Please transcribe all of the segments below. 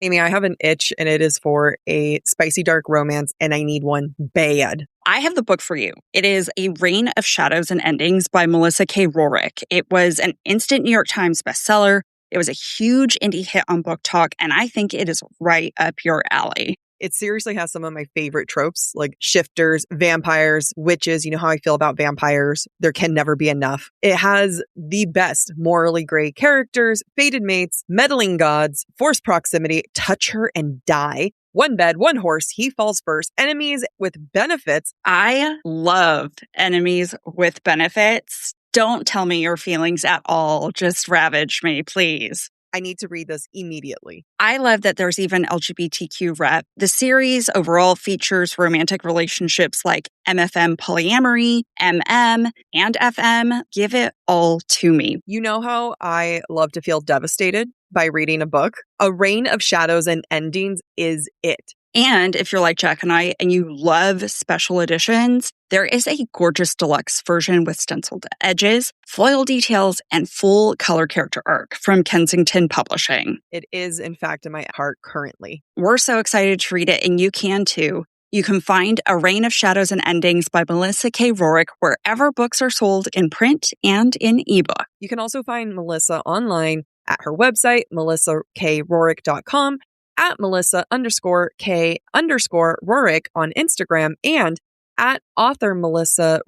Amy, I have an itch and it is for a spicy dark romance and I need one bad. I have the book for you. It is A Reign of Shadows and Endings by Melissa K. Rorick. It was an instant New York Times bestseller. It was a huge indie hit on BookTok, and I think it is right up your alley. It seriously has some of my favorite tropes, like shifters, vampires, witches. You know how I feel about vampires. There can never be enough. It has the best morally gray characters, fated mates, meddling gods, forced proximity, touch her and die. One bed, one horse, he falls first. Enemies with benefits. I love enemies with benefits. Don't tell me your feelings at all. Just ravage me, please. I need to read this immediately. I love that there's even LGBTQ rep. The series overall features romantic relationships like MFM polyamory, MM, and FM. Give it all to me. You know how I love to feel devastated by reading a book? A Reign of Shadows and Endings is it. And if you're like Jack and I and you love special editions, there is a gorgeous deluxe version with stenciled edges, foil details, and full color character arc from Kensington Publishing. It is, in fact, in my heart currently. We're so excited to read it, and you can too. You can find A Reign of Shadows and Endings by Melissa K. Rorick wherever books are sold in print and in ebook. You can also find Melissa online at her website, melissakRorick.com, at Melissa_K_Rorick on Instagram, and at author Melissa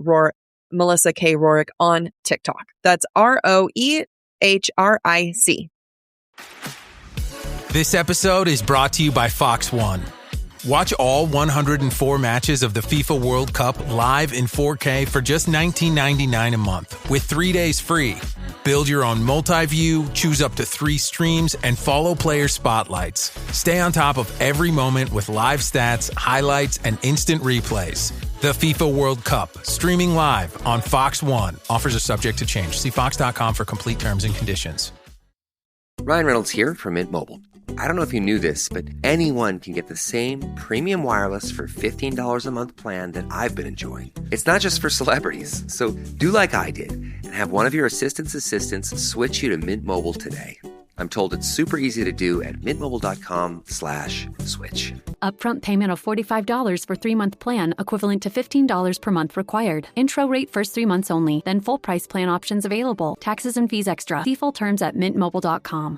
K. Rorick on TikTok. That's ROEHRIC. This episode is brought to you by Fox One. Watch all 104 matches of the FIFA World Cup live in 4K for just $19.99 a month with 3 days free. Build your own multi-view, choose up to 3 streams, and follow player spotlights. Stay on top of every moment with live stats, highlights, and instant replays. The FIFA World Cup, streaming live on Fox One. Offers are subject to change. See fox.com for complete terms and conditions. Ryan Reynolds here from Mint Mobile. I don't know if you knew this, but anyone can get the same premium wireless for $15 a month plan that I've been enjoying. It's not just for celebrities. So do like I did and have one of your assistants switch you to Mint Mobile today. I'm told it's super easy to do at mintmobile.com/switch. Upfront payment of $45 for 3-month plan, equivalent to $15 per month required. Intro rate first 3 months only, then full price plan options available. Taxes and fees extra. See full terms at mintmobile.com.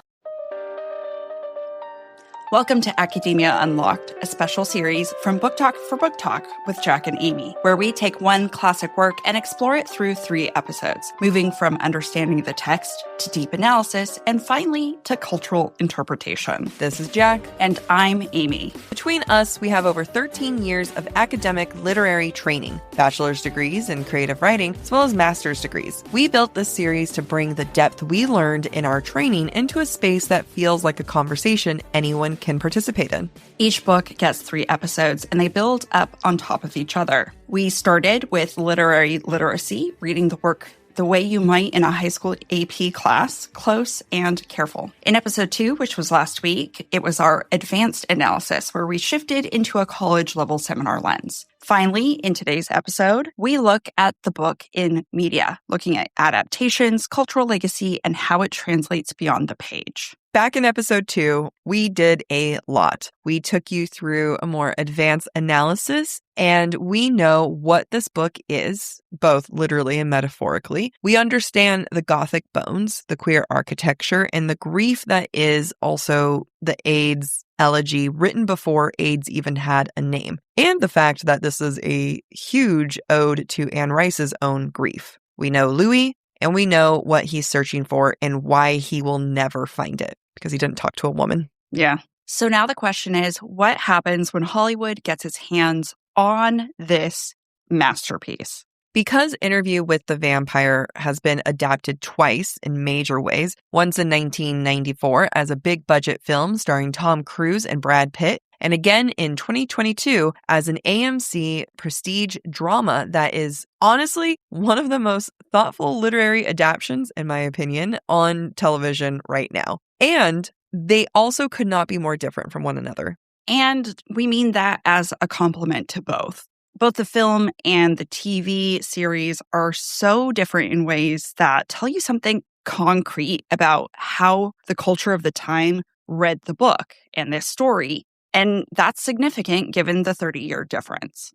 Welcome to Academia Unlocked, a special series from BookTok for BookTok with Jack and Amy, where we take one classic work and explore it through 3 episodes, moving from understanding the text to deep analysis and finally to cultural interpretation. This is Jack. And I'm Amy. Between us, we have over 13 years of academic literary training, bachelor's degrees in creative writing, as well as master's degrees. We built this series to bring the depth we learned in our training into a space that feels like a conversation anyone can participate in. Each book gets 3 episodes, and they build up on top of each other. We started with literary literacy, reading the work the way you might in a high school AP class, close and careful. In episode 2, which was last week, it was our advanced analysis, where we shifted into a college-level seminar lens. Finally, in today's episode, we look at the book in media, looking at adaptations, cultural legacy, and how it translates beyond the page. Back in episode 2, we did a lot. We took you through a more advanced analysis, and we know what this book is, both literally and metaphorically. We understand the Gothic bones, the queer architecture, and the grief that is also the AIDS elegy written before AIDS even had a name, and the fact that this is a huge ode to Anne Rice's own grief. We know Louis, and we know what he's searching for and why he will never find it, because he didn't talk to a woman. Yeah. So now the question is, what happens when Hollywood gets its hands on this masterpiece? Because Interview with the Vampire has been adapted twice in major ways, once in 1994 as a big-budget film starring Tom Cruise and Brad Pitt, and again in 2022 as an AMC prestige drama that is honestly one of the most thoughtful literary adaptations, in my opinion, on television right now. And they also could not be more different from one another. And we mean that as a compliment to both. Both the film and the TV series are so different in ways that tell you something concrete about how the culture of the time read the book and this story. And that's significant given the 30-year difference.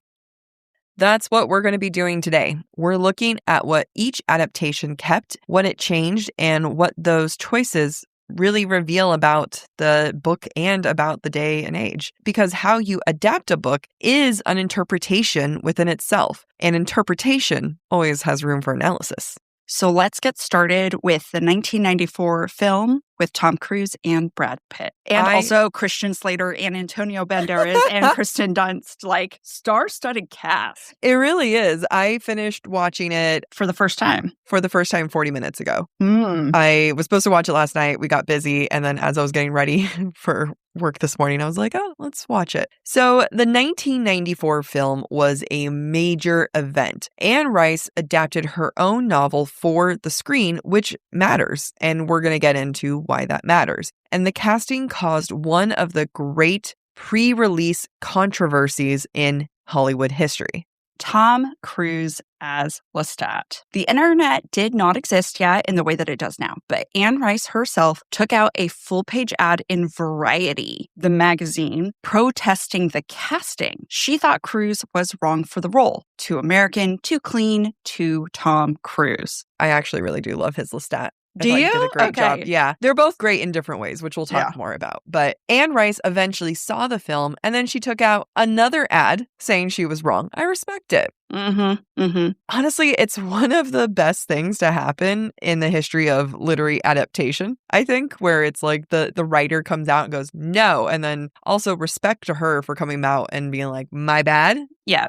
That's what we're going to be doing today. We're looking at what each adaptation kept, what it changed, and what those choices really reveal about the book and about the day and age. Because how you adapt a book is an interpretation within itself, and interpretation always has room for analysis. So let's get started with the 1994 film with Tom Cruise and Brad Pitt. And also Christian Slater and Antonio Banderas and Kristen Dunst, like star-studded cast. It really is. I finished watching it for the first time. 40 minutes ago. I was supposed to watch it last night. We got busy. And then as I was getting ready for work this morning, I was like, oh, let's watch it. So the 1994 film was a major event. Anne Rice adapted her own novel for the screen, which matters. And we're going to get into why that matters. And the casting caused one of the great pre-release controversies in Hollywood history. Tom Cruise as Lestat. The internet did not exist yet in the way that it does now, but Anne Rice herself took out a full-page ad in Variety, the magazine, protesting the casting. She thought Cruise was wrong for the role. Too American, too clean, too Tom Cruise. I actually really do love his Lestat. Do you? He did a great job. Yeah. They're both great in different ways, which we'll talk more about. But Anne Rice eventually saw the film and then she took out another ad saying she was wrong. I respect it. Honestly, it's one of the best things to happen in the history of literary adaptation, I think, where it's like the writer comes out and goes, no. And then also respect to her for coming out and being like, my bad. Yeah.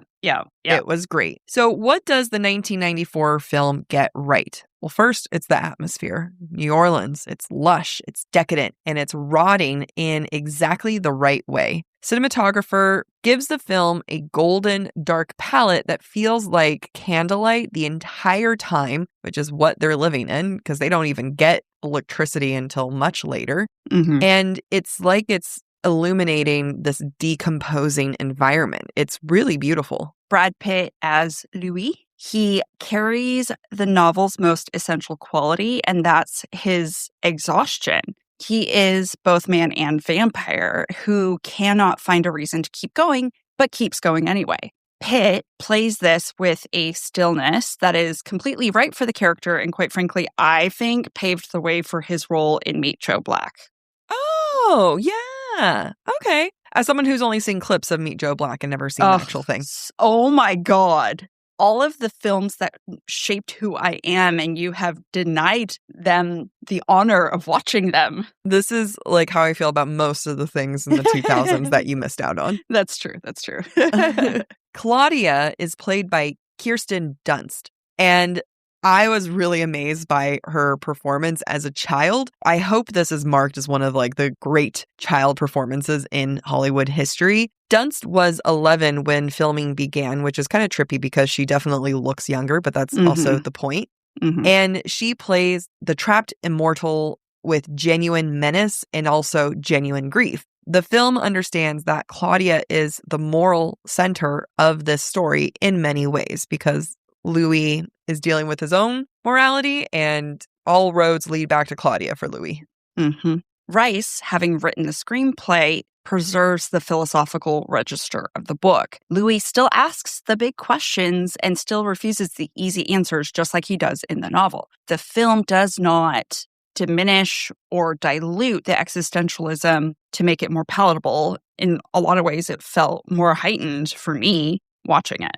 It was great. So what does the 1994 film get right? Well, first, it's the atmosphere. New Orleans, it's lush, it's decadent, and it's rotting in exactly the right way. Cinematographer gives the film a golden, dark palette that feels like candlelight the entire time, which is what they're living in because they don't even get electricity until much later. And it's like it's illuminating this decomposing environment. It's really beautiful. Brad Pitt as Louis. He carries the novel's most essential quality, and that's his exhaustion. He is both man and vampire who cannot find a reason to keep going, but keeps going anyway. Pitt plays this with a stillness that is completely right for the character, and quite frankly, I think paved the way for his role in Meet Joe Black. Oh, yeah. Okay. As someone who's only seen clips of Meet Joe Black and never seen the actual thing. Oh my God. All of the films that shaped who I am, and you have denied them the honor of watching them. This is like how I feel about most of the things in the 2000s that you missed out on. That's true. Claudia is played by Kirsten Dunst, and I was really amazed by her performance as a child. I hope this is marked as one of like the great child performances in Hollywood history. Dunst was 11 when filming began, which is kind of trippy because she definitely looks younger, but that's also the point. And she plays the trapped immortal with genuine menace and also genuine grief. The film understands that Claudia is the moral center of this story in many ways because Louis is dealing with his own morality and all roads lead back to Claudia for Louis. Rice, having written the screenplay, preserves the philosophical register of the book. Louis still asks the big questions and still refuses the easy answers, just like he does in the novel. The film does not diminish or dilute the existentialism to make it more palatable. In a lot of ways, it felt more heightened for me watching it.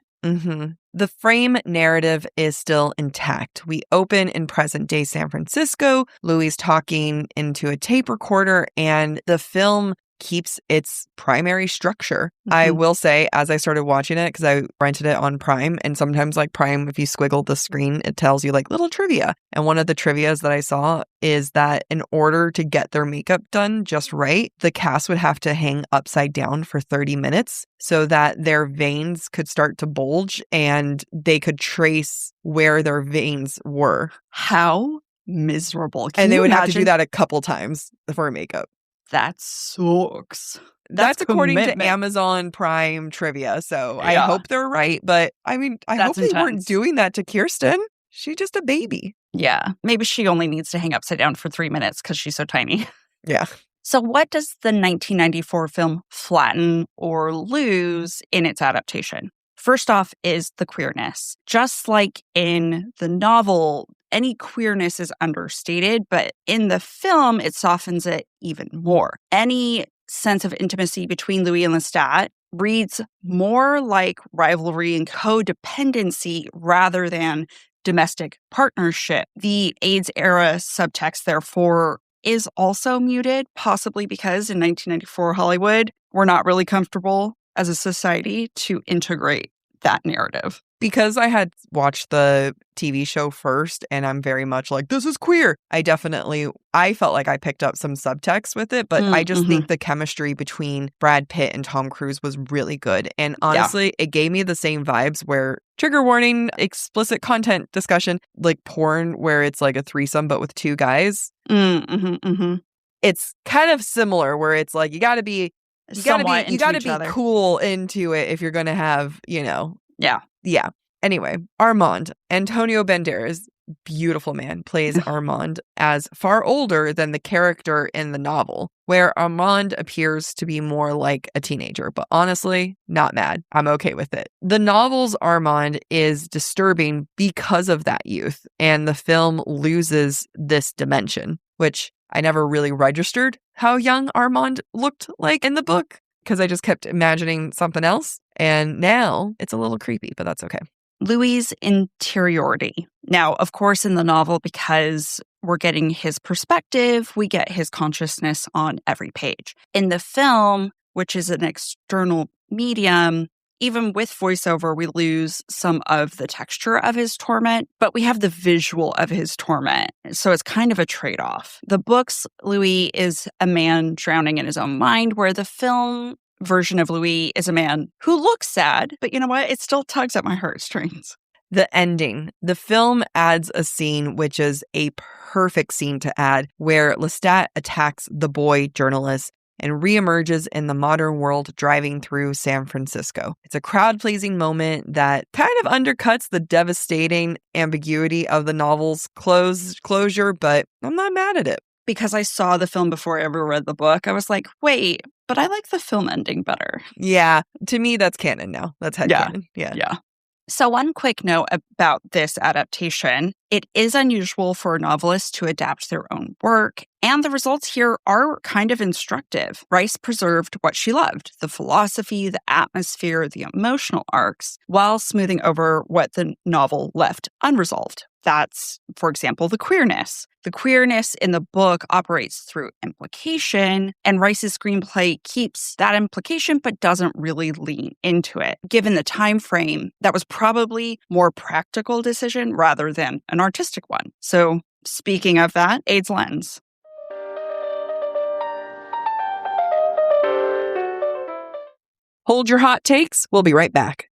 The frame narrative is still intact. We open in present-day San Francisco. Louis talking into a tape recorder, and the film keeps its primary structure. I will say, as I started watching it, because I rented it on Prime, and sometimes like Prime, if you squiggle the screen, it tells you like little trivia. And one of the trivias that I saw is that in order to get their makeup done just right, the cast would have to hang upside down for 30 minutes so that their veins could start to bulge and they could trace where their veins were. How miserable. And they would have to do that a couple times for makeup. That sucks. That's according to Amazon Prime trivia. So I hope they're right. But I mean, I hope they weren't doing that to Kirsten. She's just a baby. Yeah. Maybe she only needs to hang upside down for 3 minutes because she's so tiny. Yeah. So what does the 1994 film flatten or lose in its adaptation? First off is the queerness. Just like in the novel, any queerness is understated, but in the film, it softens it even more. Any sense of intimacy between Louis and Lestat reads more like rivalry and codependency rather than domestic partnership. The AIDS era subtext, therefore, is also muted, possibly because in 1994 Hollywood, we're not really comfortable as a society to integrate that narrative. Because I had watched the TV show first and I'm very much like, this is queer. I felt like I picked up some subtext with it, but I just think the chemistry between Brad Pitt and Tom Cruise was really good. And honestly, it gave me the same vibes where, trigger warning, explicit content discussion, like porn where it's like a threesome, but with two guys. It's kind of similar where it's like, you gotta be cool into it if you're going to have, Yeah. Anyway, Armand, Antonio Banderas, beautiful man, plays Armand as far older than the character in the novel, where Armand appears to be more like a teenager. But honestly, not mad. I'm okay with it. The novel's Armand is disturbing because of that youth, and the film loses this dimension, which I never really registered how young Armand looked like in the book because I just kept imagining something else. And now it's a little creepy, but that's okay. Louis' interiority. Now, of course, in the novel, because we're getting his perspective, we get his consciousness on every page. In the film, which is an external medium, even with voiceover, we lose some of the texture of his torment, but we have the visual of his torment. So it's kind of a trade-off. The book's Louis is a man drowning in his own mind, where the film version of Louis is a man who looks sad, but you know what? It still tugs at my heartstrings. The ending. The film adds a scene, which is a perfect scene to add, where Lestat attacks the boy journalist and reemerges in the modern world driving through San Francisco. It's a crowd-pleasing moment that kind of undercuts the devastating ambiguity of the novel's closure, but I'm not mad at it. Because I saw the film before I ever read the book, I was like, wait, but I like the film ending better. Yeah, to me, that's canon now. That's headcanon. Yeah. So one quick note about this adaptation. It is unusual for a novelist to adapt their own work, and the results here are kind of instructive. Rice preserved what she loved, the philosophy, the atmosphere, the emotional arcs, while smoothing over what the novel left unresolved. That's, for example, the queerness. The queerness in the book operates through implication, and Rice's screenplay keeps that implication but doesn't really lean into it. Given the time frame, that was probably more practical decision rather than an artistic one. So, speaking of that, AIDS lens. Hold your hot takes. We'll be right back.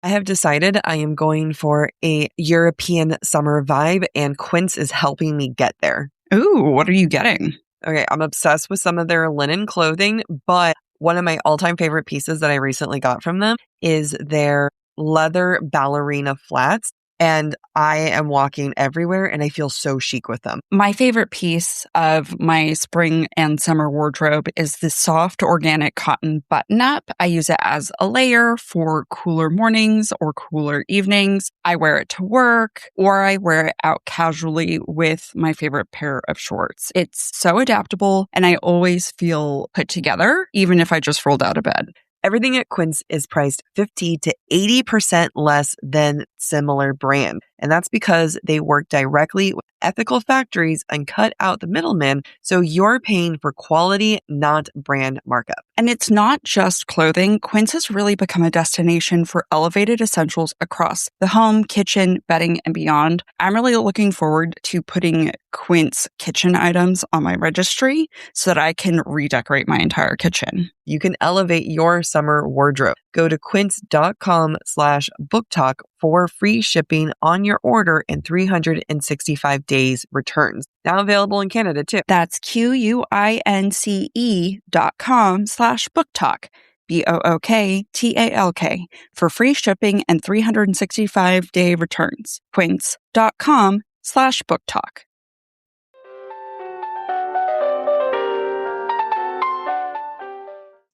I have decided I am going for a European summer vibe, and Quince is helping me get there. Ooh, what are you getting? Okay, I'm obsessed with some of their linen clothing, but one of my all-time favorite pieces that I recently got from them is their leather ballerina flats. And I am walking everywhere and I feel so chic with them. My favorite piece of my spring and summer wardrobe is the soft organic cotton button-up. I use it as a layer for cooler mornings or cooler evenings. I wear it to work, or I wear it out casually with my favorite pair of shorts. It's so adaptable and I always feel put together, even if I just rolled out of bed. Everything at Quince is priced 50 to 80% less than similar brand. And that's because they work directly with ethical factories and cut out the middleman, so you're paying for quality, not brand markup. And it's not just clothing. Quince has really become a destination for elevated essentials across the home, kitchen, bedding, and beyond. I'm really looking forward to putting Quince kitchen items on my registry so that I can redecorate my entire kitchen. You can elevate your summer wardrobe. Go to quince.com/booktalk for free shipping on your order and 365 days returns. Now available in Canada too. That's QUINCE.com/booktalk. BOOKTALK for free shipping and 365-day returns. Quince.com/booktalk.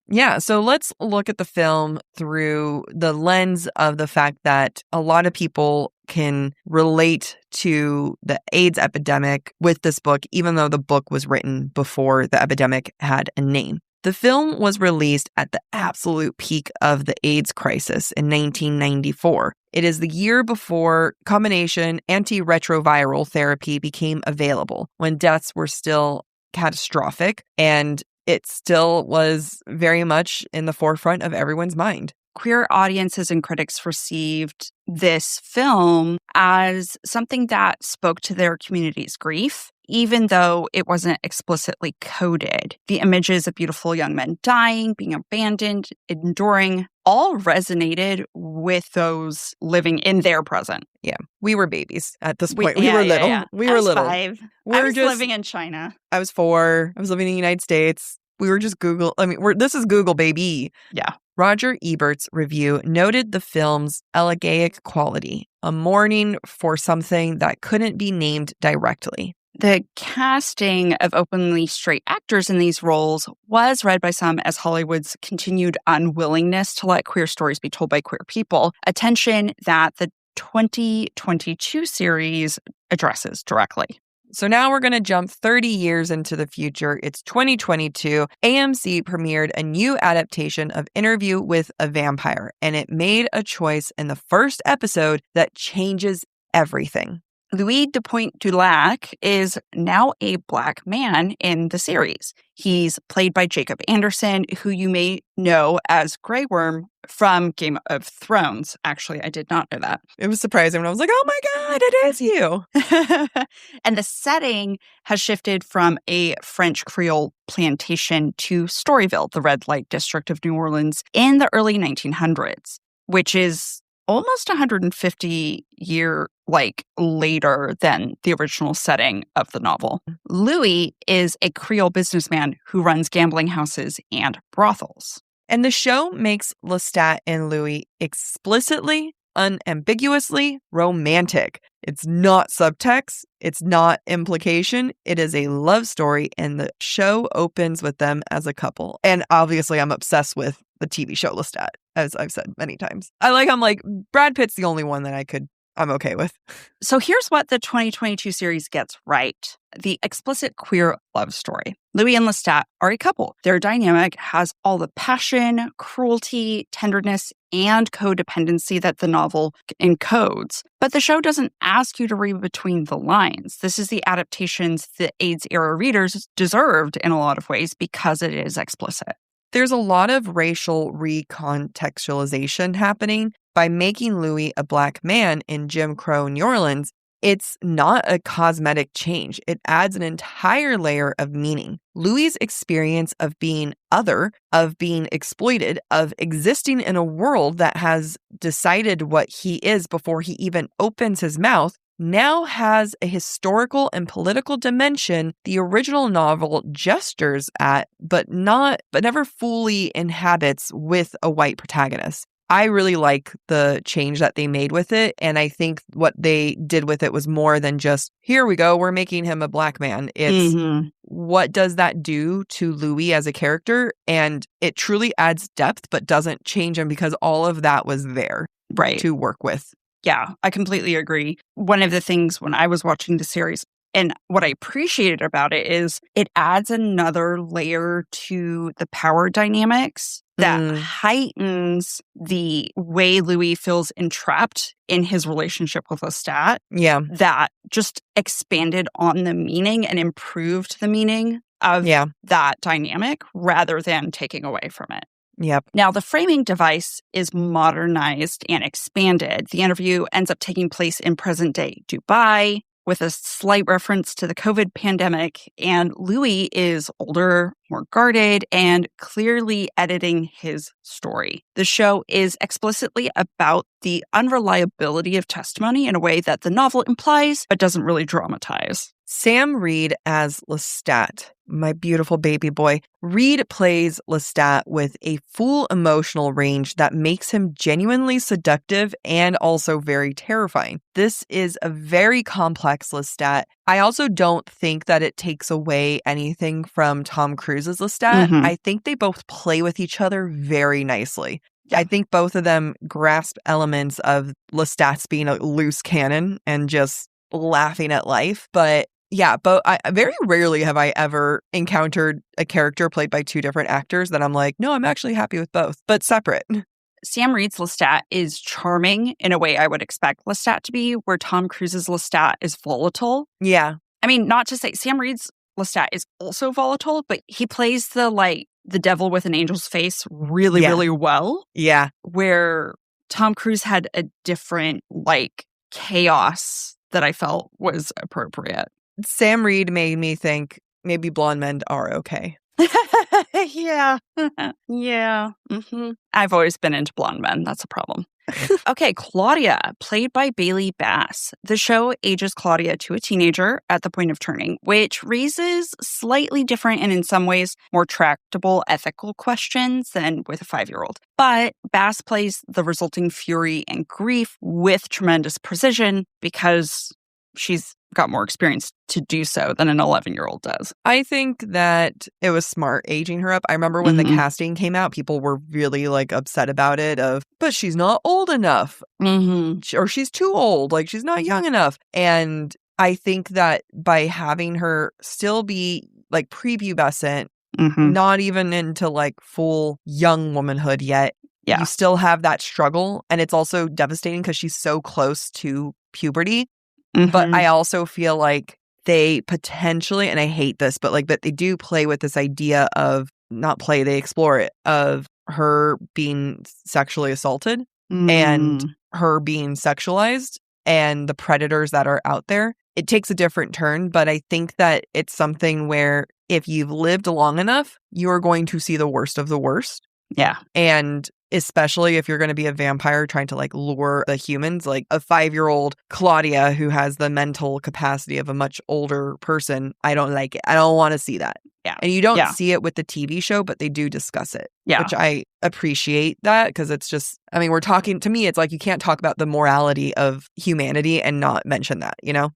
Yeah, so let's look at the film through the lens of the fact that a lot of people can relate to the AIDS epidemic with this book, even though the book was written before the epidemic had a name. The film was released at the absolute peak of the AIDS crisis in 1994. It is the year before combination antiretroviral therapy became available, when deaths were still catastrophic, and it still was very much in the forefront of everyone's mind. Queer audiences and critics received this film as something that spoke to their community's grief, even though it wasn't explicitly coded. The images of beautiful young men dying, being abandoned, enduring, all resonated with those living in their present. Yeah, we were babies at this point. We were little. Yeah. We were little. 5. We're I was just living in China. I was 4. I was living in the United States. We were just Google. This is Google, baby. Yeah. Roger Ebert's review noted the film's elegiac quality, a mourning for something that couldn't be named directly. The casting of openly straight actors in these roles was read by some as Hollywood's continued unwillingness to let queer stories be told by queer people, a tension that the 2022 series addresses directly. So now we're going to jump 30 years into the future. It's 2022. AMC premiered a new adaptation of Interview with a Vampire, and it made a choice in the first episode that changes everything. Louis Dupoint-Dulac is now a Black man in the series. He's played by Jacob Anderson, who you may know as Grey Worm from Game of Thrones. Actually, I did not know that. It was surprising when I was like, oh my God, it is you. And the setting has shifted from a French Creole plantation to Storyville, the red light district of New Orleans, in the early 1900s, which is almost 150 years later than the original setting of the novel. Louis is a Creole businessman who runs gambling houses and brothels. And the show makes Lestat and Louis explicitly, unambiguously romantic. It's not subtext. It's not implication. It is a love story, and the show opens with them as a couple. And obviously, I'm obsessed with the TV show Lestat, as I've said many times. I'm like, Brad Pitt's the only one that I'm okay with. So here's what the 2022 series gets right. The explicit queer love story. Louis and Lestat are a couple. Their dynamic has all the passion, cruelty, tenderness, and codependency that the novel encodes. But the show doesn't ask you to read between the lines. This is the adaptations that AIDS-era readers deserved in a lot of ways because it is explicit. There's a lot of racial recontextualization happening. By making Louis a Black man in Jim Crow New Orleans, it's not a cosmetic change. It adds an entire layer of meaning. Louis' experience of being other, of being exploited, of existing in a world that has decided what he is before he even opens his mouth, now has a historical and political dimension the original novel gestures at, but never fully inhabits with a white protagonist. I really like the change that they made with it, and I think what they did with it was more than just, here we go, we're making him a Black man. It's what does that do to Louis as a character? And it truly adds depth, but doesn't change him because all of that was there to work with. Yeah, I completely agree. One of the things when I was watching the series, and what I appreciated about it is it adds another layer to the power dynamics that heightens the way Louis feels entrapped in his relationship with Lestat. Yeah. That just expanded on the meaning and improved the meaning of that dynamic rather than taking away from it. Yep. Now, the framing device is modernized and expanded. The interview ends up taking place in present-day Dubai with a slight reference to the COVID pandemic, and Louis is older, more guarded, and clearly editing his story. The show is explicitly about the unreliability of testimony in a way that the novel implies but doesn't really dramatize. Sam Reed as Lestat, my beautiful baby boy. Reed plays Lestat with a full emotional range that makes him genuinely seductive and also very terrifying. This is a very complex Lestat. I also don't think that it takes away anything from Tom Cruise's Lestat. I think they both play with each other very nicely. I think both of them grasp elements of Lestat's being a loose cannon and just laughing at life. But yeah, but very rarely have I ever encountered a character played by two different actors that I'm like, no, I'm actually happy with both, but separate. Sam Reed's Lestat is charming in a way I would expect Lestat to be, where Tom Cruise's Lestat is volatile. Yeah. I mean, not to say Sam Reed's Lestat is also volatile, but he plays the devil with an angel's face really well. Yeah. Where Tom Cruise had a different chaos that I felt was appropriate. Sam Reed made me think maybe blonde men are okay. Yeah. Yeah. Mm-hmm. I've always been into blonde men. That's a problem. Okay, Claudia, played by Bailey Bass. The show ages Claudia to a teenager at the point of turning, which raises slightly different and in some ways more tractable ethical questions than with a 5-year-old. But Bass plays the resulting fury and grief with tremendous precision because she's got more experience to do so than an 11-year-old does. I think that it was smart aging her up. I remember when the casting came out, people were really upset about it but she's not old enough. Or she's too old. She's not young enough. And I think that by having her still be prepubescent, not even into full young womanhood yet, you still have that struggle. And it's also devastating because she's so close to puberty. But I also feel like they potentially, and I hate this, but that they do play with this idea of, they explore it, of her being sexually assaulted and her being sexualized and the predators that are out there. It takes a different turn, but I think that it's something where if you've lived long enough, you are going to see the worst of the worst. Yeah. And especially if you're going to be a vampire trying to lure the humans, a 5-year-old Claudia who has the mental capacity of a much older person. I don't like it. I don't want to see that. Yeah. And you don't see it with the TV show, but they do discuss it. Yeah. Which I appreciate that because it's just, we're talking, to me, it's you can't talk about the morality of humanity and not mention that,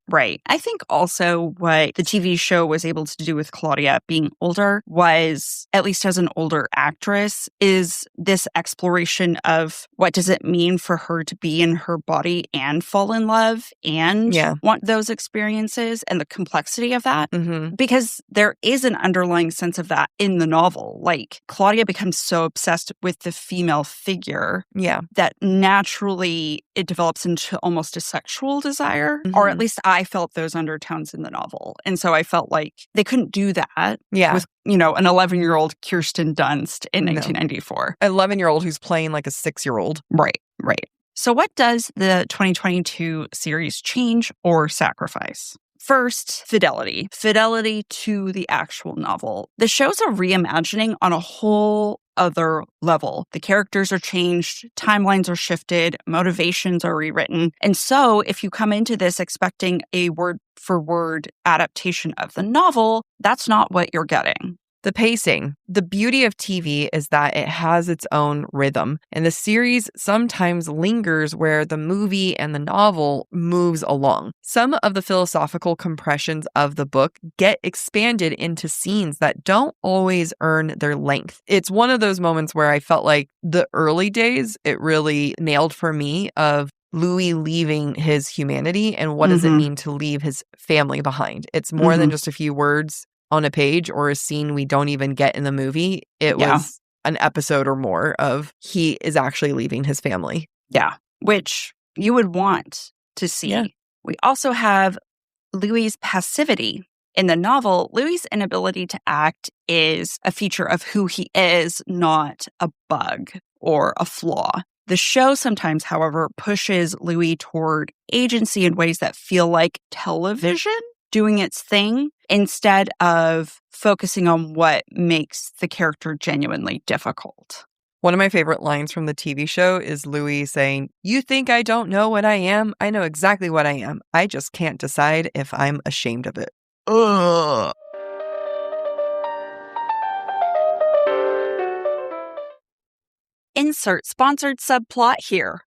Right. I think also what the TV show was able to do with Claudia being older was, at least as an older actress, is this exploration of what does it mean for her to be in her body and fall in love and want those experiences and the complexity of that. Because there is an underlying sense of that in the novel. Claudia becomes so obsessed with the female figure that naturally it develops into almost a sexual desire, or at least I felt those undertones in the novel. And so I felt like they couldn't do that with, an 11-year-old Kirsten Dunst in 1994. An 11-year-old who's playing a 6-year-old. Right. So what does the 2022 series change or sacrifice? First, fidelity. Fidelity to the actual novel. The show's a reimagining on a whole other level. The characters are changed, timelines are shifted, motivations are rewritten. And so if you come into this expecting a word-for-word adaptation of the novel, that's not what you're getting. The pacing. The beauty of TV is that it has its own rhythm, and the series sometimes lingers where the movie and the novel moves along. Some of the philosophical compressions of the book get expanded into scenes that don't always earn their length. It's one of those moments where I felt like the early days, it really nailed for me of Louis leaving his humanity and what does it mean to leave his family behind. It's more than just a few words on a page or a scene we don't even get in the movie. It was an episode or more of he is actually leaving his family. Yeah, which you would want to see. Yeah. We also have Louis' passivity. In the novel, Louis' inability to act is a feature of who he is, not a bug or a flaw. The show sometimes, however, pushes Louis toward agency in ways that feel like television doing its thing instead of focusing on what makes the character genuinely difficult. One of my favorite lines from the TV show is Louis saying, "You think I don't know what I am? I know exactly what I am. I just can't decide if I'm ashamed of it." Ugh. Insert sponsored subplot here.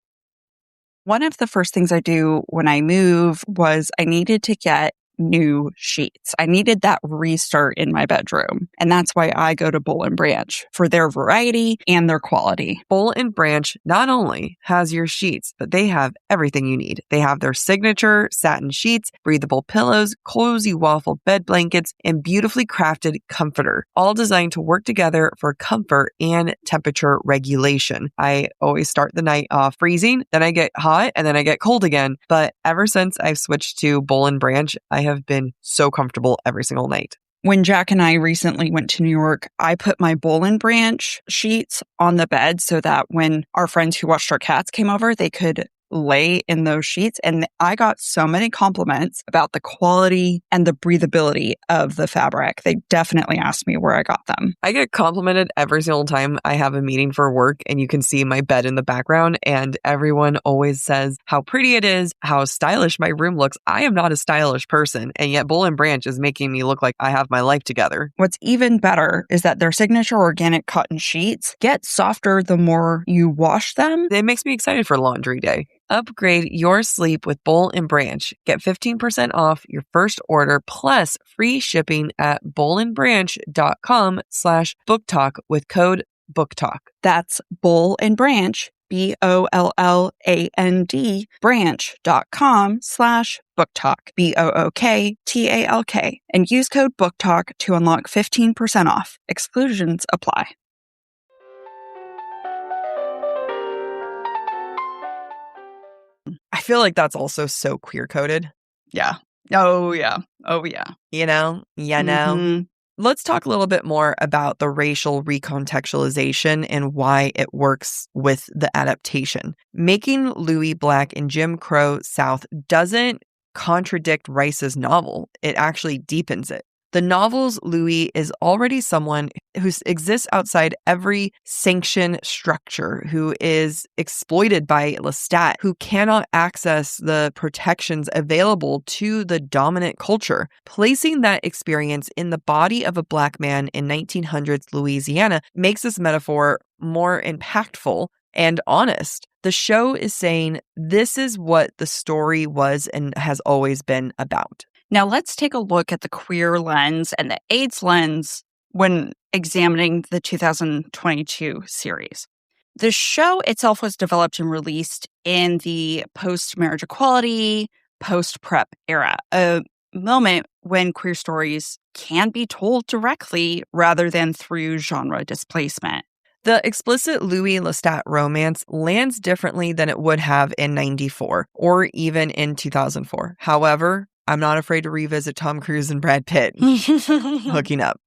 One of the first things I do when I move was I needed to get new sheets. I needed that restart in my bedroom. And that's why I go to Boll & Branch for their variety and their quality. Boll & Branch not only has your sheets, but they have everything you need. They have their signature satin sheets, breathable pillows, cozy waffle bed blankets, and beautifully crafted comforter, all designed to work together for comfort and temperature regulation. I always start the night off freezing, then I get hot, and then I get cold again. But ever since I've switched to Boll & Branch, I have been so comfortable every single night. When Jack and I recently went to New York, I put my Boll & Branch sheets on the bed so that when our friends who watched our cats came over, they could lay in those sheets. And I got so many compliments about the quality and the breathability of the fabric. They definitely asked me where I got them. I get complimented every single time I have a meeting for work and you can see my bed in the background, and everyone always says how pretty it is, how stylish my room looks. I am not a stylish person, and yet Boll & Branch is making me look like I have my life together. What's even better is that their signature organic cotton sheets get softer the more you wash them. It makes me excited for laundry day. Upgrade your sleep with Boll & Branch. Get 15% off your first order plus free shipping at bollandbranch.com/booktalk with code BookTok. That's Boll & Branch, BOLLAND, branch.com/booktalk, BOOKTALK, and use code BookTalk to unlock 15% off. Exclusions apply. I feel like that's also so queer-coded. Yeah. Oh, yeah. Oh, yeah. You know? Mhm. Let's talk a little bit more about the racial recontextualization and why it works with the adaptation. Making Louis Black in Jim Crow South doesn't contradict Rice's novel. It actually deepens it. The novel's Louis is already someone who exists outside every sanction structure, who is exploited by Lestat, who cannot access the protections available to the dominant culture. Placing that experience in the body of a Black man in 1900s Louisiana makes this metaphor more impactful and honest. The show is saying this is what the story was and has always been about. Now let's take a look at the queer lens and the AIDS lens when examining the 2022 series. The show itself was developed and released in the post-marriage equality, post-PrEP era, a moment when queer stories can be told directly rather than through genre displacement. The explicit Louis Lestat romance lands differently than it would have in 94 or even in 2004. However, I'm not afraid to revisit Tom Cruise and Brad Pitt hooking up.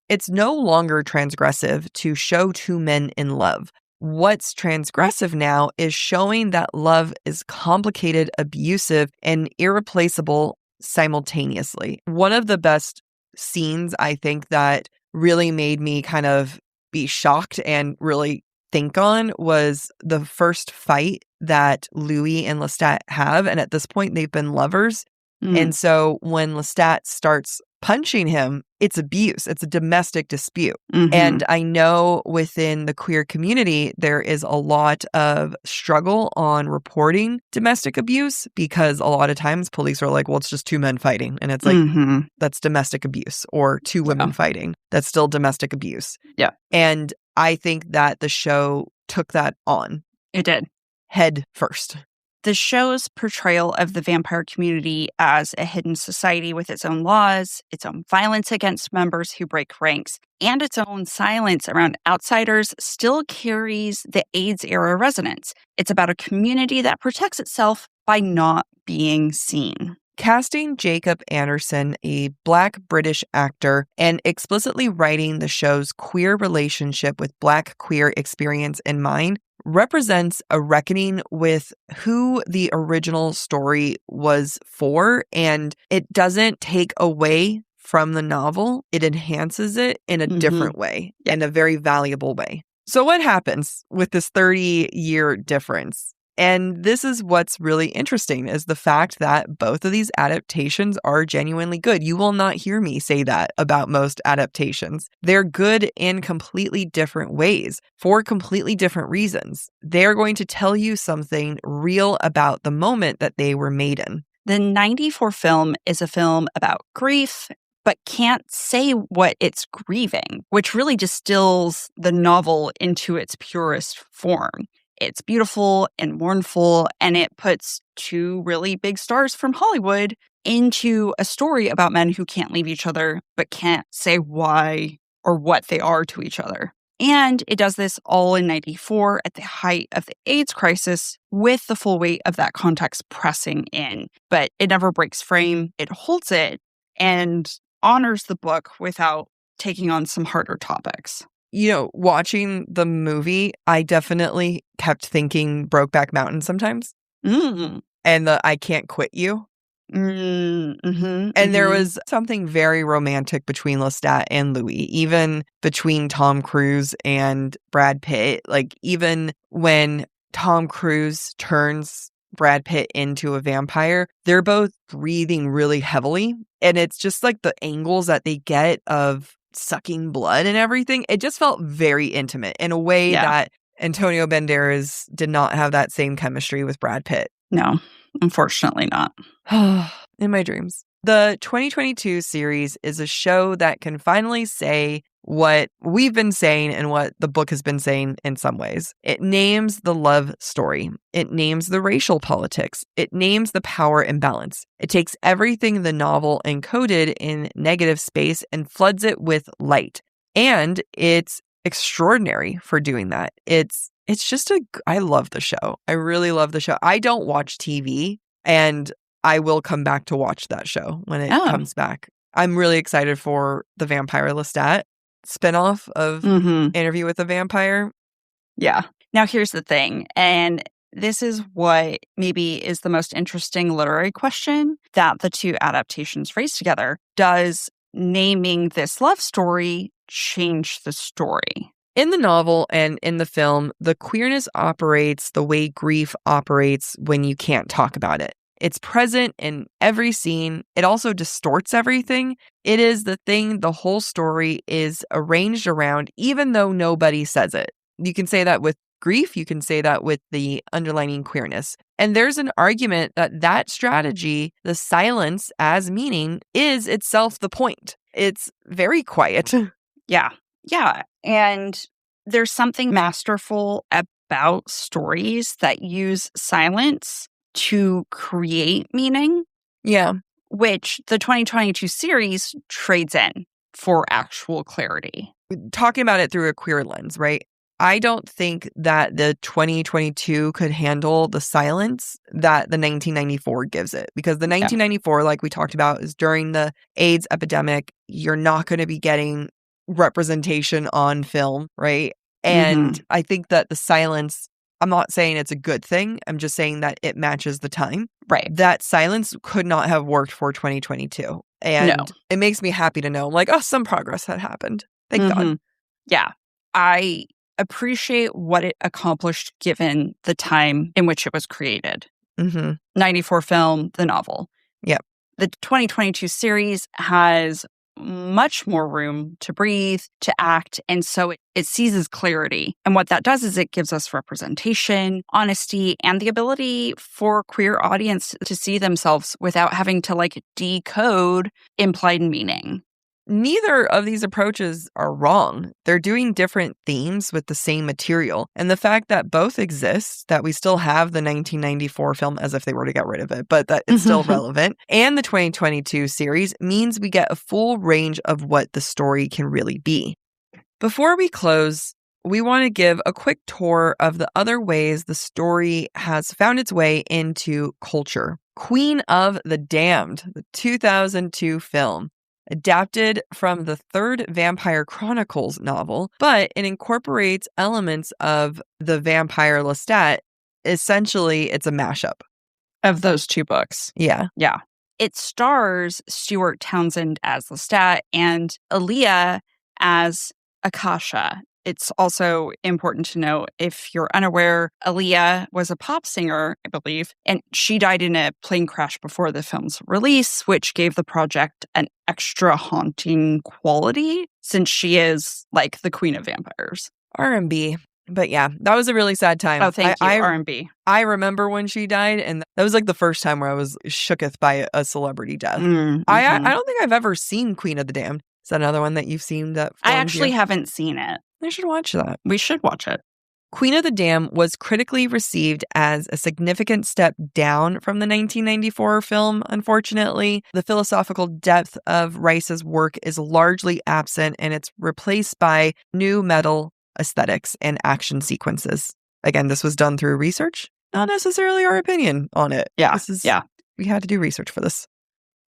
It's no longer transgressive to show two men in love. What's transgressive now is showing that love is complicated, abusive, and irreplaceable simultaneously. One of the best scenes, I think, that really made me kind of be shocked and really think on was the first fight that Louis and Lestat have. And at this point, they've been lovers. And so when Lestat starts punching him, it's abuse. It's a domestic dispute. And I know within the queer community, there is a lot of struggle on reporting domestic abuse because a lot of times police are like, well, it's just two men fighting. And it's like, that's domestic abuse, or two women fighting. That's still domestic abuse. Yeah. And I think that the show took that on. It did. Head first. The show's portrayal of the vampire community as a hidden society with its own laws, its own violence against members who break ranks, and its own silence around outsiders still carries the AIDS-era resonance. It's about a community that protects itself by not being seen. Casting Jacob Anderson, a Black British actor, and explicitly writing the show's queer relationship with Black queer experience in mind represents a reckoning with who the original story was for, and it doesn't take away from the novel. It enhances it in a different way, in a very valuable way. So what happens with this 30-year difference? And this is what's really interesting is the fact that both of these adaptations are genuinely good. You will not hear me say that about most adaptations. They're good in completely different ways for completely different reasons. They're going to tell you something real about the moment that they were made in. The 94 film is a film about grief, but can't say what it's grieving, which really distills the novel into its purest form. It's beautiful and mournful, and it puts two really big stars from Hollywood into a story about men who can't leave each other, but can't say why or what they are to each other. And it does this all in 94 at the height of the AIDS crisis with the full weight of that context pressing in. But it never breaks frame. It holds it and honors the book without taking on some harder topics. Watching the movie, I definitely kept thinking Brokeback Mountain sometimes. And the I Can't Quit You. And there was something very romantic between Lestat and Louis, even between Tom Cruise and Brad Pitt. Like, even when Tom Cruise turns Brad Pitt into a vampire, they're both breathing really heavily. And it's just like the angles that they get of sucking blood and everything. It just felt very intimate in a way that Antonio Banderas did not have that same chemistry with Brad Pitt. No, unfortunately not. In my dreams. The 2022 series is a show that can finally say what we've been saying and what the book has been saying in some ways. It names the love story. It names the racial politics. It names the power imbalance. It takes everything in the novel encoded in negative space and floods it with light. And it's extraordinary for doing that. It's just I love the show. I really love the show. I don't watch TV, and I will come back to watch that show when it comes back. I'm really excited for the Vampire Lestat spinoff of Interview with a Vampire. Yeah. Now, here's the thing, and this is what maybe is the most interesting literary question that the two adaptations raise together. Does naming this love story change the story? In the novel and in the film, the queerness operates the way grief operates when you can't talk about it. It's present in every scene. It also distorts everything. It is the thing the whole story is arranged around, even though nobody says it. You can say that with grief. You can say that with the underlying queerness. And there's an argument that strategy, the silence as meaning, is itself the point. It's very quiet. Yeah. Yeah. And there's something masterful about stories that use silence to create meaning. Yeah. Which the 2022 series trades in for actual clarity. Talking about it through a queer lens, right? I don't think that the 2022 could handle the silence that the 1994 gives it. Because the 1994, like we talked about, is during the AIDS epidemic. You're not going to be getting representation on film, right? And I think that the silence, I'm not saying it's a good thing. I'm just saying that it matches the time. Right. That silence could not have worked for 2022. And it makes me happy to know, like, some progress had happened. Thank God. Yeah. I appreciate what it accomplished given the time in which it was created. 94 film, the novel. Yep. The 2022 series has much more room to breathe, to act, and so it seizes clarity. And what that does is it gives us representation, honesty, and the ability for queer audience to see themselves without having to decode implied meaning. Neither of these approaches are wrong. They're doing different themes with the same material. And the fact that both exist, that we still have the 1994 film as if they were to get rid of it, but that it's still relevant, and the 2022 series means we get a full range of what the story can really be. Before we close, we want to give a quick tour of the other ways the story has found its way into culture. Queen of the Damned, the 2002 film. Adapted from the third Vampire Chronicles novel, but it incorporates elements of the Vampire Lestat. Essentially, it's a mashup of those two books. Yeah. Yeah. It stars Stuart Townsend as Lestat and Aaliyah as Akasha. It's also important to know, if you're unaware, Aaliyah was a pop singer, I believe, and she died in a plane crash before the film's release, which gave the project an extra haunting quality since she is like the queen of vampires. R&B. But yeah, that was a really sad time. Oh, thank you, R&B. I remember when she died, and that was like the first time where I was shooketh by a celebrity death. Mm-hmm. I don't think I've ever seen Queen of the Damned. Is that another one that you've seen that I actually haven't seen it. I should watch that. We should watch it. Queen of the Damned was critically received as a significant step down from the 1994 film, unfortunately. The philosophical depth of Rice's work is largely absent, and it's replaced by new metal aesthetics and action sequences. Again, this was done through research, not necessarily our opinion on it. Yeah, We had to do research for this.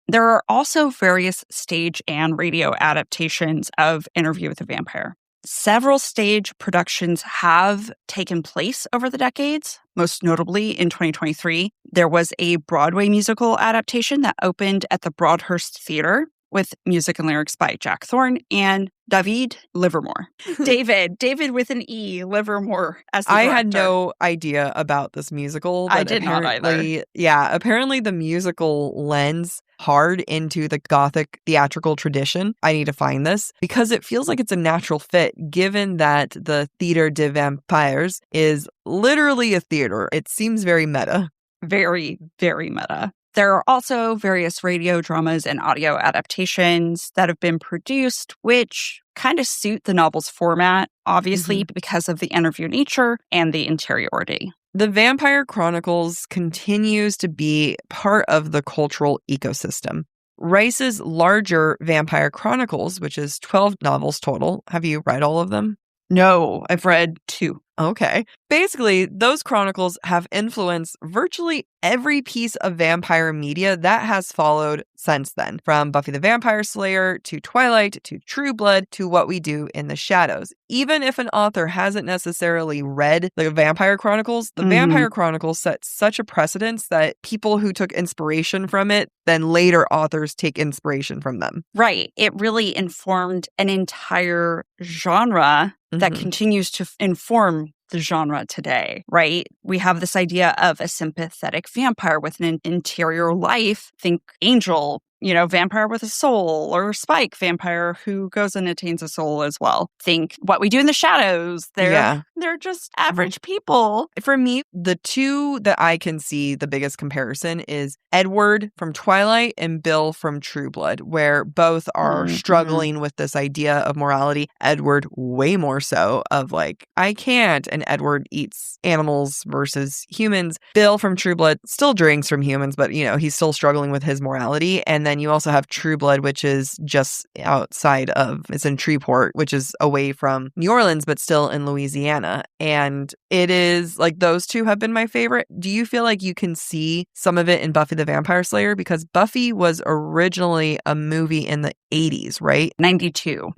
There are also various stage and radio adaptations of Interview with a Vampire. Several stage productions have taken place over the decades. Most notably, in 2023, there was a Broadway musical adaptation that opened at the Broadhurst Theater with music and lyrics by Jack Thorne and David Livermore. David with an E, Livermore as the director. I had no idea about this musical. I did not either. Yeah, apparently the musical lends hard into the Gothic theatrical tradition. I need to find this because it feels like it's a natural fit given that the Theatre des Vampires is literally a theater. It seems very meta. Very, very meta. There are also various radio dramas and audio adaptations that have been produced, which kind of suit the novel's format, obviously, because of the interview nature and the interiority. The Vampire Chronicles continues to be part of the cultural ecosystem. Rice's larger Vampire Chronicles, which is 12 novels total. Have you read all of them? No, I've read 2. Okay. Basically, those chronicles have influenced virtually every piece of vampire media that has followed since then, from Buffy the Vampire Slayer to Twilight to True Blood to What We Do in the Shadows. Even if an author hasn't necessarily read the Vampire Chronicles, the Vampire Chronicles set such a precedence that people who took inspiration from it, then later authors take inspiration from them. Right. It really informed an entire genre that continues to inform the genre today, right? We have this idea of a sympathetic vampire with an interior life. Think Angel, vampire with a soul, or Spike, vampire who goes and attains a soul as well. Think What We Do in the Shadows. They're just average people. For me, the two that I can see the biggest comparison is Edward from Twilight and Bill from True Blood, where both are struggling with this idea of morality. Edward way more so of like, I can't. And Edward eats animals versus humans. Bill from True Blood still drinks from humans, but he's still struggling with his morality. And then you also have True Blood, which is just outside it's in Shreveport, which is away from New Orleans, but still in Louisiana. And it is like those two have been my favorite. Do you feel like you can see some of it in Buffy the Vampire Slayer? Because Buffy was originally a movie in the 80s, right? 92.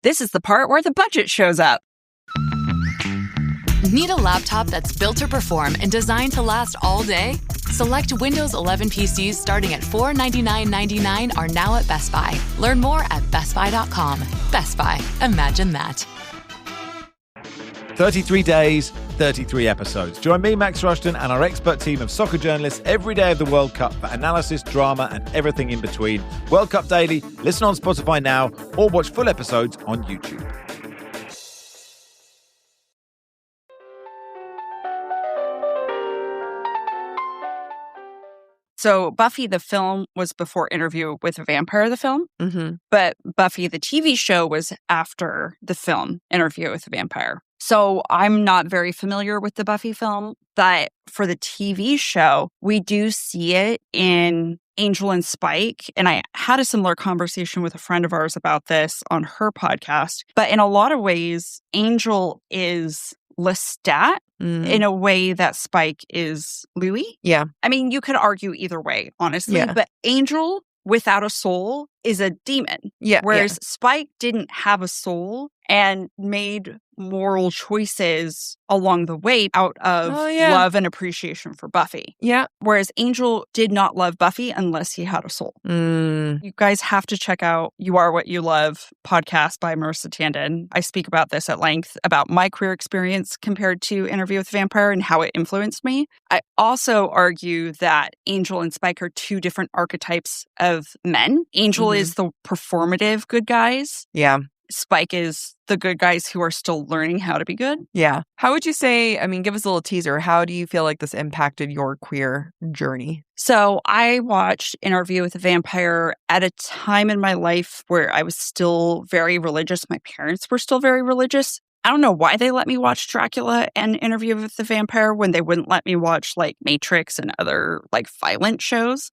This is the part where the budget shows up. Need a laptop that's built to perform and designed to last all day? Select Windows 11 PCs starting at $499.99 are now at Best Buy. Learn more at bestbuy.com. Best Buy. Imagine that. 33 days, 33 episodes. Join me, Max Rushton, and our expert team of soccer journalists every day of the World Cup for analysis, drama, and everything in between. World Cup Daily. Listen on Spotify now or watch full episodes on YouTube. So Buffy the film was before Interview with a Vampire the film, but Buffy the TV show was after the film Interview with a Vampire. So I'm not very familiar with the Buffy film, but for the TV show, we do see it in Angel and Spike. And I had a similar conversation with a friend of ours about this on her podcast. But in a lot of ways, Angel is Lestat in a way that Spike is Louis. Yeah. I mean, you could argue either way, honestly. Yeah. But Angel without a soul is a demon. Yeah. Whereas Spike didn't have a soul and made moral choices along the way out of yeah. love and appreciation for Buffy. Yeah. Whereas Angel did not love Buffy unless he had a soul. You guys have to check out You Are What You Love podcast by Marissa Tandon. I speak about this at length about my queer experience compared to Interview with the Vampire and how it influenced me. I also argue that Angel and Spike are two different archetypes of men. Angel is the performative good guys. Yeah. Spike is the good guys who are still learning how to be good. Yeah. How would you say, I mean, give us a little teaser. How do you feel like this impacted your queer journey? So I watched Interview with the Vampire at a time in my life where I was still very religious. My parents were still very religious. I don't know why they let me watch Dracula and Interview with the Vampire when they wouldn't let me watch like Matrix and other like violent shows.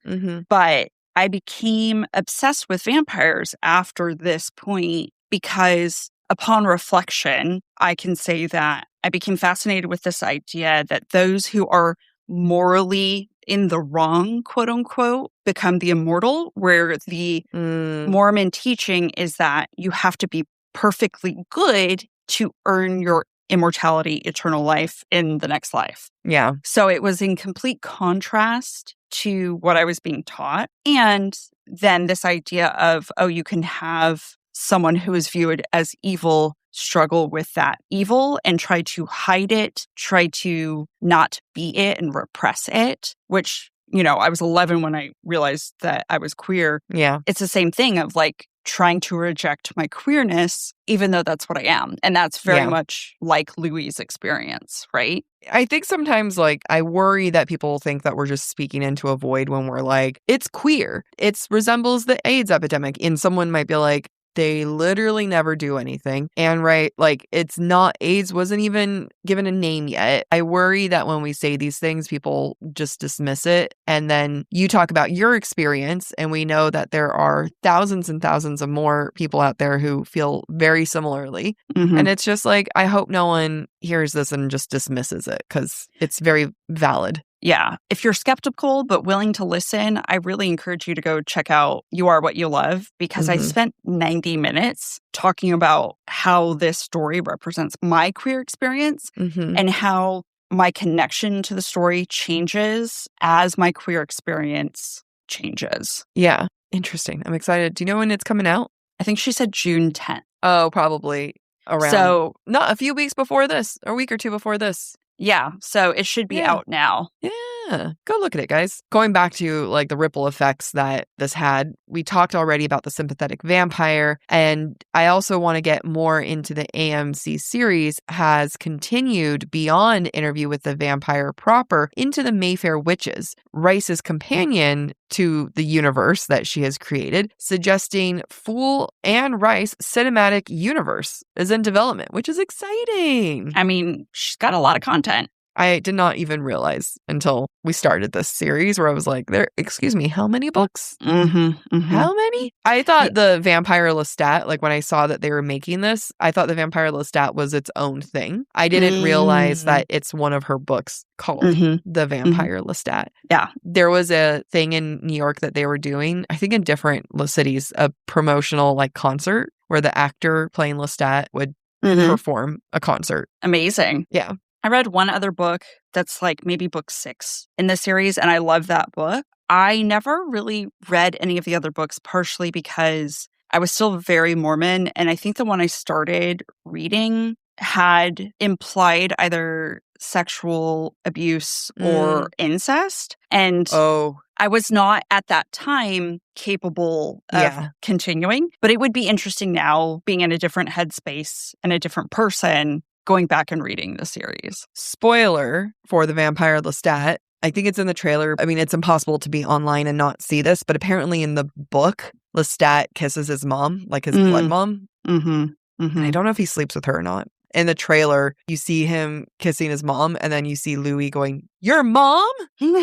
But I became obsessed with vampires after this point because upon reflection, I can say that I became fascinated with this idea that those who are morally in the wrong, quote unquote, become the immortal, where the Mormon teaching is that you have to be perfectly good to earn your immortality, eternal life in the next life. Yeah. So it was in complete contrast to what I was being taught. And then this idea of, oh, you can have someone who is viewed as evil struggle with that evil and try to hide it, try to not be it and repress it, which, you know, I was 11 when I realized that I was queer. Yeah. It's the same thing of like trying to reject my queerness, even though that's what I am. And that's very much like Louis' experience, right? I think sometimes, like, I worry that people think that we're just speaking into a void when we're like, it's queer. It resembles the AIDS epidemic. And someone might be like, they literally never do anything. And like, it's not, AIDS wasn't even given a name yet. I worry that when we say these things, people just dismiss it. And then you talk about your experience, and we know that there are thousands and thousands of more people out there who feel very similarly. And it's just like, I hope no one hears this and just dismisses it, because it's very valid. Yeah. If you're skeptical but willing to listen, I really encourage you to go check out You Are What You Love, because I spent 90 minutes talking about how this story represents my queer experience and how my connection to the story changes as my queer experience changes. Yeah. Interesting. I'm excited. Do you know when it's coming out? I think she said June 10th. Oh, probably around. So, not a few weeks before this, a week or two before this. Yeah, so it should be out now. Yeah, go look at it, guys. Going back to like the ripple effects that this had, we talked already about the sympathetic vampire, and I also want to get more into the AMC series has continued beyond Interview with the Vampire proper into the Mayfair Witches, Rice's companion to the universe that she has created, suggesting Fool and Rice cinematic universe is in development, which is exciting. I mean, she's got a lot of content. I did not even realize until we started this series where I was like, excuse me, how many books? How many? I thought the Vampire Lestat, like when I saw that they were making this, I thought the Vampire Lestat was its own thing. I didn't realize that it's one of her books called The Vampire Lestat. Yeah. There was a thing in New York that they were doing, I think in different cities, a promotional like concert where the actor playing Lestat would perform a concert. Amazing. Yeah. I read one other book that's like maybe book 6 in the series, and I love that book. I never really read any of the other books, partially because I was still very Mormon, and I think the one I started reading had implied either sexual abuse or incest. And I was not at that time capable of continuing, but it would be interesting now, being in a different headspace and a different person, going back and reading the series. Spoiler for The Vampire Lestat. I think it's in the trailer. I mean, it's impossible to be online and not see this, but apparently in the book, Lestat kisses his mom, like his blood mom. And I don't know if he sleeps with her or not. In the trailer, you see him kissing his mom, and then you see Louis going, "Your mom?" And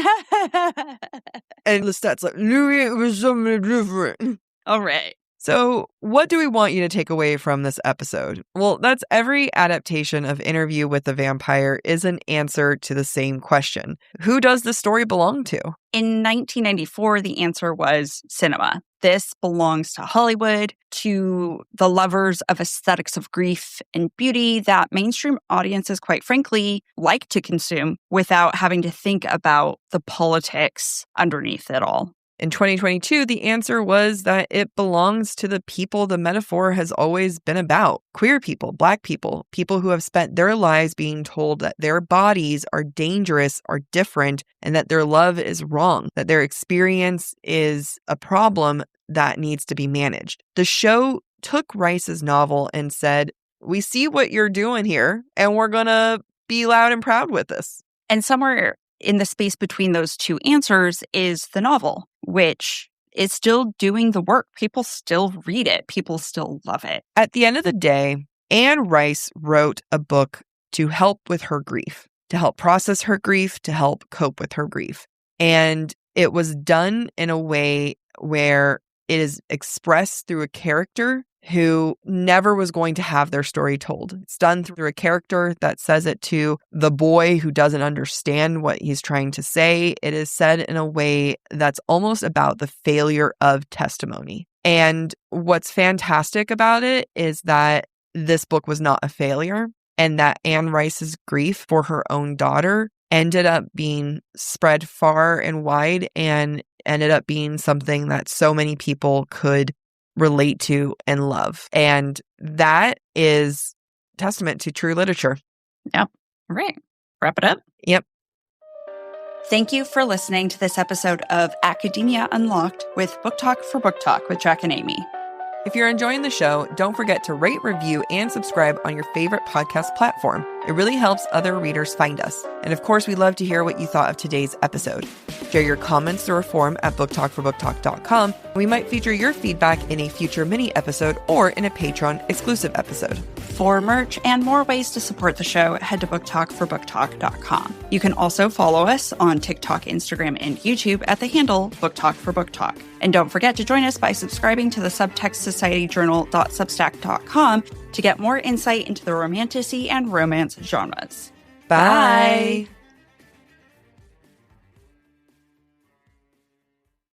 Lestat's like, "Louis, it was something different." All right. So, what do we want you to take away from this episode? Well, that's every adaptation of Interview with the Vampire is an answer to the same question. Who does the story belong to? In 1994, the answer was cinema. This belongs to Hollywood, to the lovers of aesthetics of grief and beauty that mainstream audiences, quite frankly, like to consume without having to think about the politics underneath it all. In 2022, the answer was that it belongs to the people the metaphor has always been about. Queer people, Black people, people who have spent their lives being told that their bodies are dangerous or different and that their love is wrong, that their experience is a problem that needs to be managed. The show took Rice's novel and said, we see what you're doing here, and we're going to be loud and proud with this. And somewhere in the space between those two answers is the novel, which is still doing the work. People still read it. People still love it. At the end of the day, Anne Rice wrote a book to help with her grief, to help process her grief, to help cope with her grief. And it was done in a way where it is expressed through a character who never was going to have their story told. It's done through a character that says it to the boy who doesn't understand what he's trying to say. It is said in a way that's almost about the failure of testimony. And what's fantastic about it is that this book was not a failure, and that Anne Rice's grief for her own daughter ended up being spread far and wide and ended up being something that so many people could relate to and love. And that is testament to true literature. Yep. All right. Wrap it up. Yep. Thank you for listening to this episode of Academia Unlocked with BookTok for BookTok with Jack and Amy. If you're enjoying the show, don't forget to rate, review, and subscribe on your favorite podcast platform. It really helps other readers find us. And of course, we'd love to hear what you thought of today's episode. Share your comments through a form at booktalkforbooktalk.com. We might feature your feedback in a future mini episode or in a Patreon exclusive episode. For merch and more ways to support the show, head to booktalkforbooktalk.com. You can also follow us on TikTok, Instagram, and YouTube at the handle BookTalkForBookTalk. And don't forget to join us by subscribing to the subtextsocietyjournal.substack.com to get more insight into the romantasy and romance genres. Bye.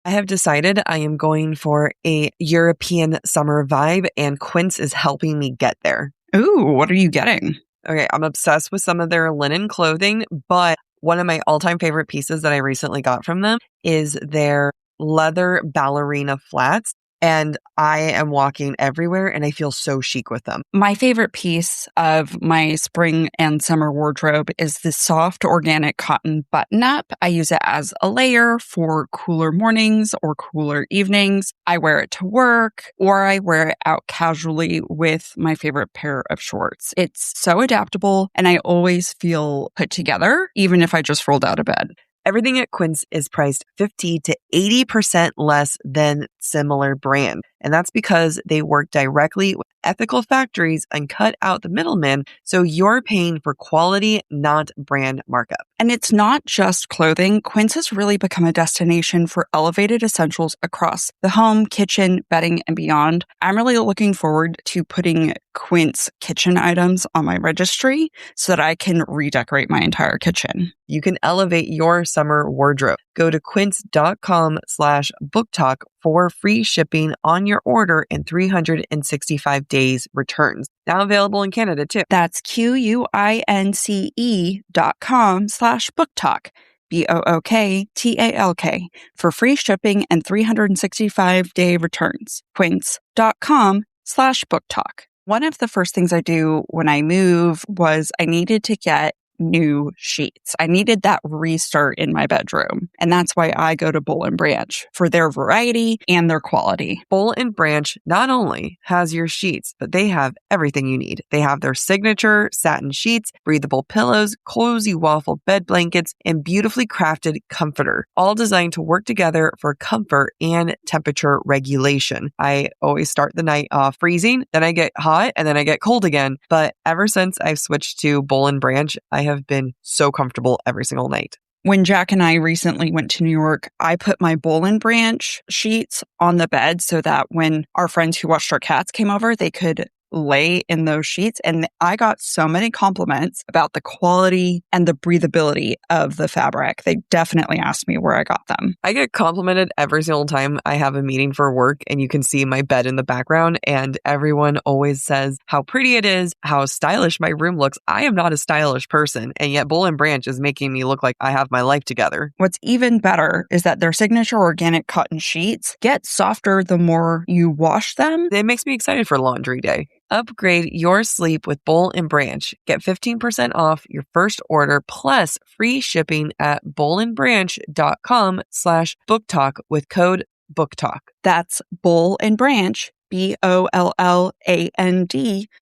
I have decided I am going for a European summer vibe, and Quince is helping me get there. Ooh, what are you getting? Okay, I'm obsessed with some of their linen clothing, but one of my all-time favorite pieces that I recently got from them is their leather ballerina flats. And I am walking everywhere and I feel so chic with them. My favorite piece of my spring and summer wardrobe is the soft organic cotton button-up. I use it as a layer for cooler mornings or cooler evenings. I wear it to work or I wear it out casually with my favorite pair of shorts. It's so adaptable and I always feel put together, even if I just rolled out of bed. Everything at Quince is priced 50 to 80% less than similar brand. And that's because they work directly with ethical factories and cut out the middleman, so you're paying for quality, not brand markup. And it's not just clothing. Quince has really become a destination for elevated essentials across the home, kitchen, bedding, and beyond. I'm really looking forward to putting Quince kitchen items on my registry so that I can redecorate my entire kitchen. You can elevate your summer wardrobe. Go to quince.com/booktalk for free shipping on your order and 365 days returns. Now available in Canada too. That's QUINCE.com/booktalk. BOOKTALK for free shipping and 365-day returns. Quince.com/booktalk. One of the first things I do when I move was I needed to get new sheets. I needed that restart in my bedroom. And that's why I go to Boll & Branch for their variety and their quality. Boll & Branch not only has your sheets, but they have everything you need. They have their signature satin sheets, breathable pillows, cozy waffle bed blankets, and beautifully crafted comforter, all designed to work together for comfort and temperature regulation. I always start the night off freezing, then I get hot, and then I get cold again. But ever since I've switched to Boll & Branch, I have been so comfortable every single night. When Jack and I recently went to New York, I put my Boll and Branch sheets on the bed so that when our friends who watched our cats came over, they could lay in those sheets. And I got so many compliments about the quality and the breathability of the fabric. They definitely asked me where I got them. I get complimented every single time I have a meeting for work and you can see my bed in the background, and everyone always says how pretty it is, how stylish my room looks. I am not a stylish person, and yet Boll and Branch is making me look like I have my life together. What's even better is that their signature organic cotton sheets get softer the more you wash them. It makes me excited for laundry day. Upgrade your sleep with Boll and Branch. Get 15% off your first order plus free shipping at bollandbranch.com/booktalk with code BookTok. That's Boll and Branch, BOLLAND,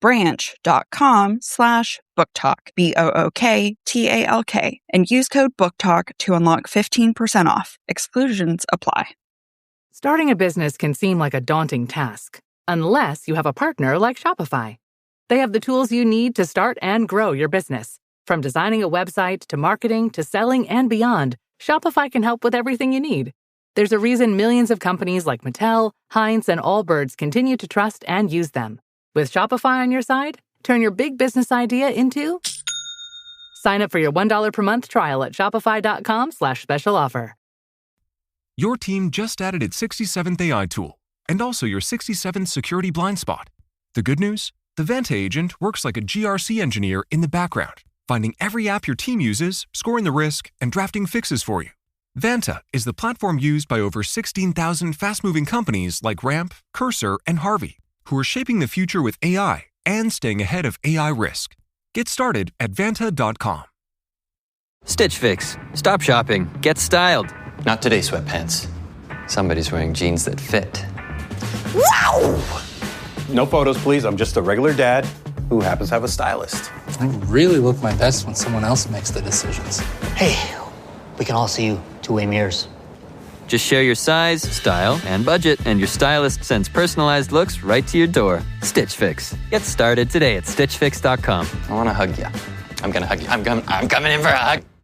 branch.com/booktalk, BOOKTALK, and use code BookTalk to unlock 15% off. Exclusions apply. Starting a business can seem like a daunting task, unless you have a partner like Shopify. They have the tools you need to start and grow your business. From designing a website to marketing to selling and beyond, Shopify can help with everything you need. There's a reason millions of companies like Mattel, Heinz, and Allbirds continue to trust and use them. With Shopify on your side, turn your big business idea into... Sign up for your $1 per month trial at shopify.com/special offer. Your team just added its 67th AI tool, and also your 67th security blind spot. The good news? The Vanta agent works like a GRC engineer in the background, finding every app your team uses, scoring the risk, and drafting fixes for you. Vanta is the platform used by over 16,000 fast-moving companies like Ramp, Cursor, and Harvey, who are shaping the future with AI and staying ahead of AI risk. Get started at Vanta.com. Stitch Fix. Stop shopping. Get styled. Not today, sweatpants. Somebody's wearing jeans that fit. Wow! No photos, please. I'm just a regular dad who happens to have a stylist. I really look my best when someone else makes the decisions. Hey, we can all see you two-way mirrors. Just share your size, style, and budget, and your stylist sends personalized looks right to your door. Stitch Fix. Get started today at StitchFix.com. I want to hug you. I'm going to hug you. I'm coming in for a hug.